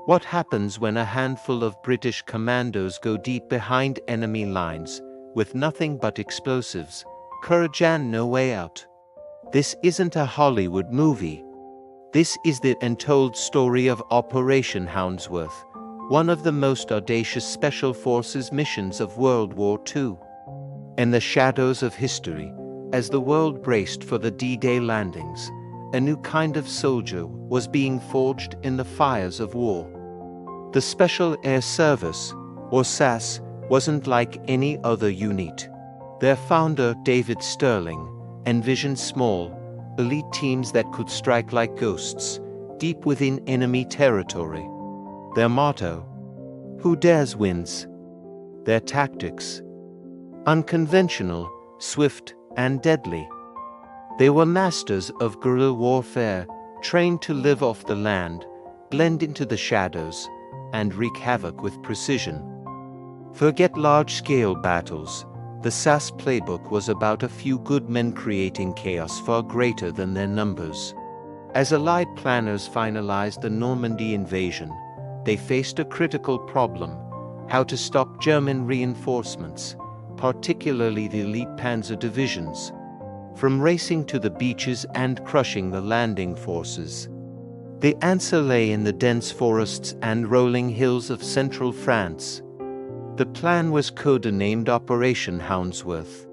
What happens when a handful of British commandos go deep behind enemy lines, with nothing but explosives, courage and no way out? This isn't a Hollywood movie. This is the untold story of Operation Houndsworth, one of the most audacious special forces missions of World War II. In the shadows of history, as the world braced for the D-Day landings, a new kind of soldier was being forged in the fires of war. The Special Air Service, or SAS, wasn't like any other unit. Their founder, David Sterling, envisioned small, elite teams that could strike like ghosts, deep within enemy territory. Their motto, "Who dares wins." Their tactics, unconventional, swift, and deadly. They were masters of guerrilla warfare, trained to live off the land, blend into the shadows, and wreak havoc with precision. Forget large-scale battles. The SAS playbook was about a few good men creating chaos far greater than their numbers. As Allied planners finalized the Normandy invasion, they faced a critical problem: how to stop German reinforcements, particularly the elite panzer divisions, from racing to the beaches and crushing the landing forces. The answer lay in the dense forests and rolling hills of central France. The plan was codenamed Operation Houndsworth.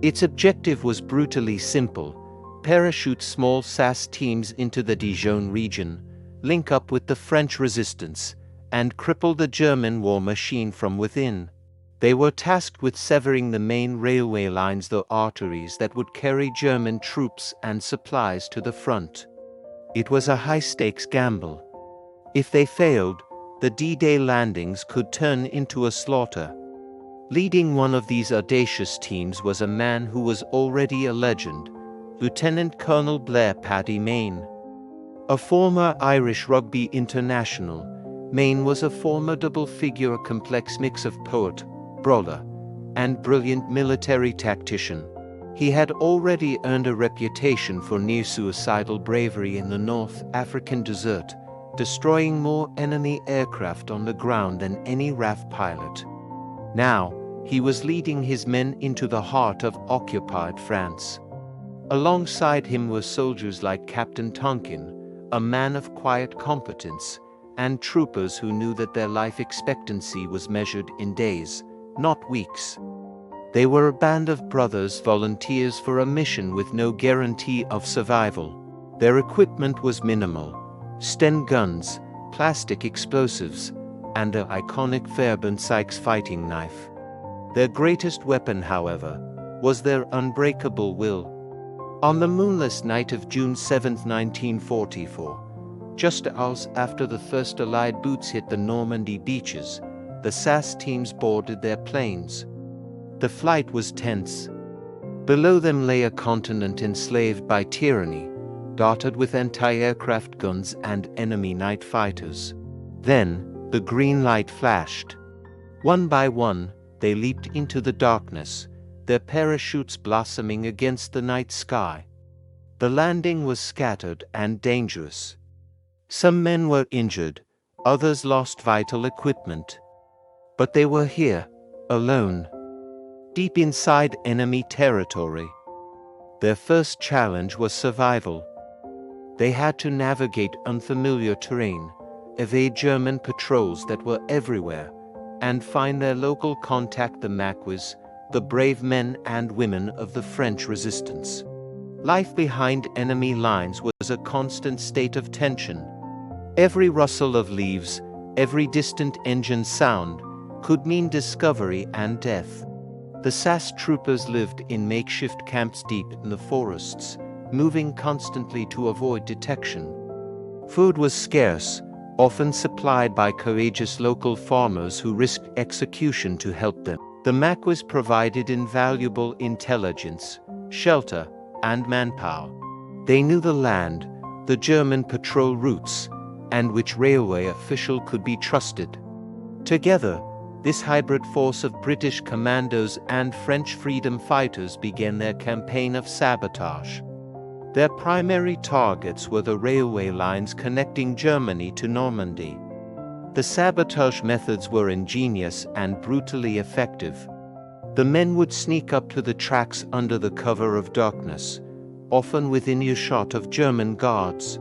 Its objective was brutally simple: parachute small SAS teams into the Dijon region, link up with the French resistance, and cripple the German war machine from within. They were tasked with severing the main railway lines, the arteries that would carry German troops and supplies to the front. It was a high-stakes gamble. If they failed, the D-Day landings could turn into a slaughter. Leading one of these audacious teams was a man who was already a legend, Lieutenant Colonel Blair Paddy Mayne. A former Irish rugby international, Mayne was a formidable figure, a complex mix of poet, brawler, and brilliant military tactician. He had already earned a reputation for near-suicidal bravery in the North African desert, destroying more enemy aircraft on the ground than any RAF pilot. Now, he was leading his men into the heart of occupied France. Alongside him were soldiers like Captain Tonkin, a man of quiet competence, and troopers who knew that their life expectancy was measured in days, not weeks. They were a band of brothers, volunteers for a mission with no guarantee of survival. Their equipment was minimal: Sten guns, plastic explosives, and the iconic Fairbairn Sykes fighting knife. Their greatest weapon, however, was their unbreakable will. On the moonless night of June 7, 1944, just hours after the first Allied boots hit the Normandy beaches, the SAS teams boarded their planes. The flight was tense. Below them lay a continent enslaved by tyranny, dotted with anti-aircraft guns and enemy night fighters. Then, the green light flashed. One by one, they leaped into the darkness, their parachutes blossoming against the night sky. The landing was scattered and dangerous. Some men were injured, others lost vital equipment. But they were here, alone, deep inside enemy territory. Their first challenge was survival. They had to navigate unfamiliar terrain, evade German patrols that were everywhere, and find their local contact, the Maquis, the brave men and women of the French resistance. Life behind enemy lines was a constant state of tension. Every rustle of leaves, every distant engine sound, could mean discovery and death. The SAS troopers lived in makeshift camps deep in the forests, moving constantly to avoid detection. Food was scarce, often supplied by courageous local farmers who risked execution to help them. The Maquis provided invaluable intelligence, shelter, and manpower. They knew the land, the German patrol routes, and which railway official could be trusted. Together, this hybrid force of British commandos and French freedom fighters began their campaign of sabotage. Their primary targets were the railway lines connecting Germany to Normandy. The sabotage methods were ingenious and brutally effective. The men would sneak up to the tracks under the cover of darkness, often within earshot of German guards.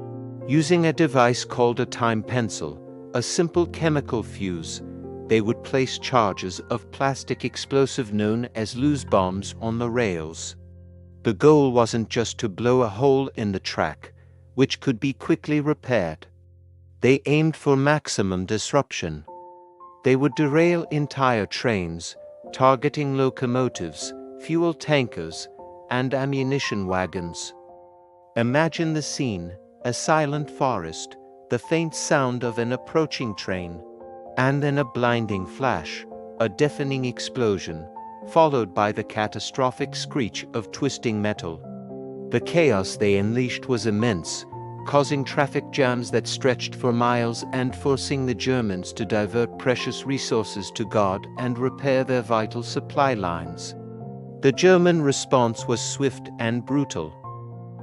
Using a device called a time pencil, a simple chemical fuse, they would place charges of plastic explosive known as loose bombs on the rails. The goal wasn't just to blow a hole in the track, which could be quickly repaired. They aimed for maximum disruption. They would derail entire trains, targeting locomotives, fuel tankers, and ammunition wagons. Imagine the scene: a silent forest, the faint sound of an approaching train, and then a blinding flash, a deafening explosion, followed by the catastrophic screech of twisting metal. The chaos they unleashed was immense, causing traffic jams that stretched for miles and forcing the Germans to divert precious resources to guard and repair their vital supply lines. The German response was swift and brutal.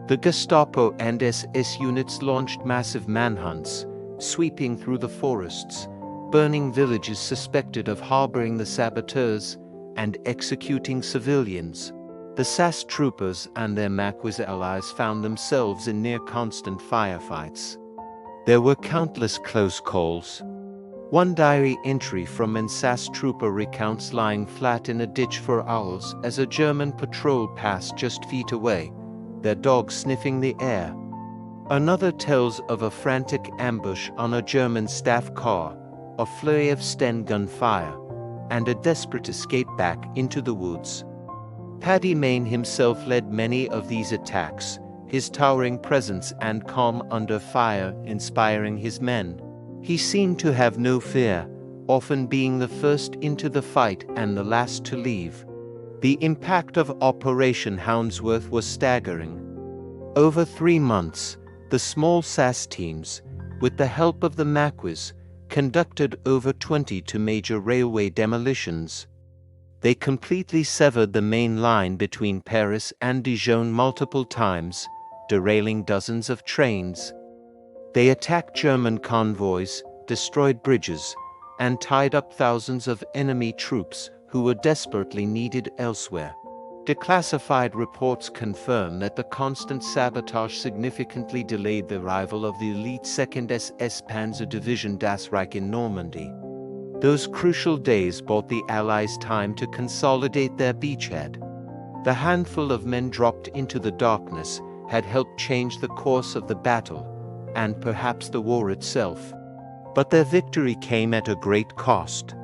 The Gestapo and SS units launched massive manhunts, sweeping through the forests, burning villages suspected of harboring the saboteurs, and executing civilians. The SAS troopers and their WWII allies found themselves in near-constant firefights. There were countless close calls. One diary entry from an SAS trooper recounts lying flat in a ditch for hours as a German patrol passed just feet away, their dog sniffing the air. Another tells of a frantic ambush on a German staff car, a flurry of Sten gunfire, and a desperate escape back into the woods. Paddy Mayne himself led many of these attacks, his towering presence and calm under fire inspiring his men. He seemed to have no fear, often being the first into the fight and the last to leave. The impact of Operation Houndsworth was staggering. Over 3 months, the small SAS teams, with the help of the WWII, conducted over 22 major railway demolitions. They completely severed the main line between Paris and Dijon multiple times, derailing dozens of trains. They attacked German convoys, destroyed bridges, and tied up thousands of enemy troops who were desperately needed elsewhere. Declassified reports confirm that the constant sabotage significantly delayed the arrival of the elite 2nd SS Panzer Division Das Reich in Normandy. Those crucial days bought the Allies time to consolidate their beachhead. The handful of men dropped into the darkness had helped change the course of the battle, and perhaps the war itself. But their victory came at a great cost.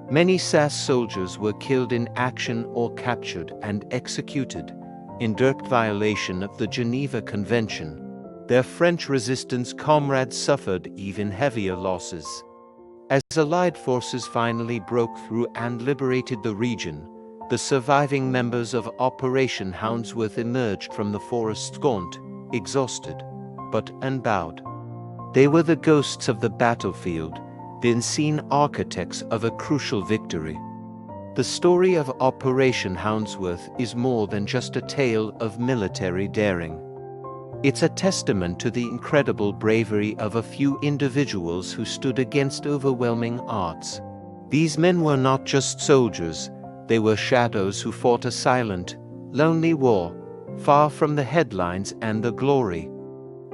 Many SAS soldiers were killed in action or captured and executed, in direct violation of the Geneva Convention. Their French resistance comrades suffered even heavier losses. As Allied forces finally broke through and liberated the region, the surviving members of Operation Houndsworth emerged from the forest gaunt, exhausted, but unbowed. They were the ghosts of the battlefield, the unseen architects of a crucial victory. The story of Operation Houndsworth is more than just a tale of military daring. It's a testament to the incredible bravery of a few individuals who stood against overwhelming odds. These men were not just soldiers, they were shadows who fought a silent, lonely war, far from the headlines and the glory.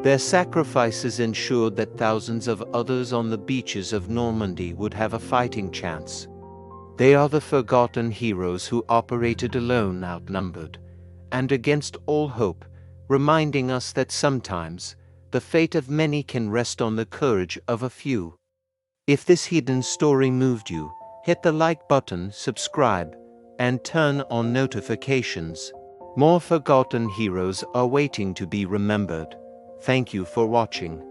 Their sacrifices ensured that thousands of others on the beaches of Normandy would have a fighting chance. They are the forgotten heroes who operated alone, outnumbered, and against all hope, reminding us that sometimes the fate of many can rest on the courage of a few. If this hidden story moved you, hit the like button, subscribe, and turn on notifications. More forgotten heroes are waiting to be remembered. Thank you for watching.